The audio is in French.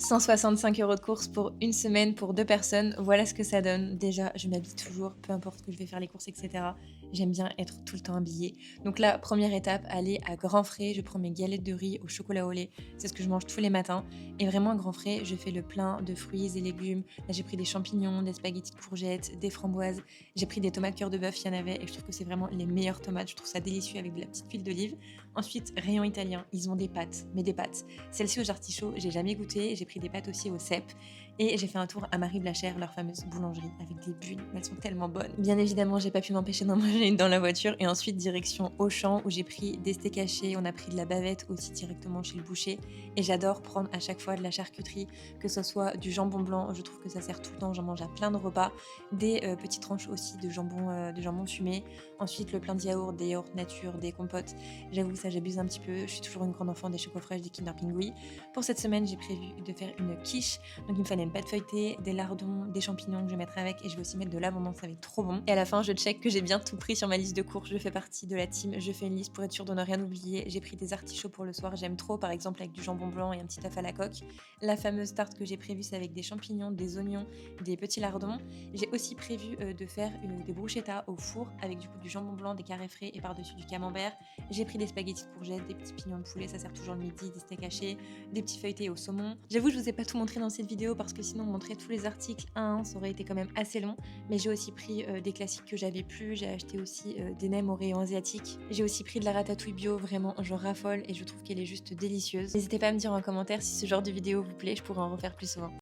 165 € de courses pour une semaine pour 2 personnes, voilà ce que ça donne. Déjà, je m'habille toujours, peu importe que je vais faire les courses et cetera. J'aime bien être tout le temps habillée. Donc là, première étape, aller à grands frais, je prends mes galettes de riz au chocolat au lait. C'est ce que je mange tous les matins et vraiment à grands frais, je fais le plein de fruits et légumes. Là, j'ai pris des champignons, des spaghettis de courgettes, des framboises. J'ai pris des tomates cœur de bœuf, il y en avait et je trouve que c'est vraiment les meilleures tomates. Je trouve ça délicieux avec de la petite huile d'olive. Ensuite, rayon italien, ils ont des pâtes, mais des pâtes. Celle-ci aux artichauts, j'ai jamais goûté. J'ai pris des pâtes aussi au cèpe et j'ai fait un tour à Marie Blachère, leur fameuse boulangerie, avec des bulles. Elles sont tellement bonnes. Bien évidemment, j'ai pas pu m'empêcher d'en manger une dans la voiture et ensuite direction Auchan où j'ai pris des steaks hachés. On a pris de la bavette aussi directement chez le boucher et j'adore prendre à chaque fois de la charcuterie, que ce soit du jambon blanc. Je trouve que ça sert tout le temps. J'en mange à plein de repas. Des petites tranches aussi de jambon fumé. Ensuite, le plein de yaourts, des yaourts nature, des compotes. J'avoue, ça j'abuse un petit peu. Je suis toujours une grande enfant des chocos fraîches, des Kinder Pingui. Pour cette semaine, j'ai prévu de faire une quiche. Donc il me fallait une pâte feuilletée, des lardons, des champignons que je vais mettre avec et je vais aussi mettre de l'abondance, ça va être trop bon. Et à la fin, je check que j'ai bien tout pris sur ma liste de courses. Je fais partie de la team, je fais une liste pour être sûre de ne rien oublier. J'ai pris des artichauts pour le soir, j'aime trop, par exemple avec du jambon blanc et un petit œuf à la coque. La fameuse tarte que j'ai prévue, c'est avec des champignons, des oignons, des petits lardons. J'ai aussi prévu de faire des bruschettas au four avec du coup du jambon blanc, des carrés frais et par-dessus du camembert. J'ai pris des spaghettis de courgettes, des petits pignons de poulet, ça sert toujours le midi, des steaks hachés, des petits feuilletés au saumon. J'avoue, je vous ai pas tout montré dans cette vidéo parce que sinon montrer tous les articles un à un, ça aurait été quand même assez long. Mais j'ai aussi pris des classiques que j'avais plus. J'ai acheté aussi des nems au rayon asiatique. J'ai aussi pris de la ratatouille bio, vraiment, je raffole et je trouve qu'elle est juste délicieuse. N'hésitez pas à me dire en commentaire si ce genre de vidéo vous plaît, je pourrais en refaire plus souvent.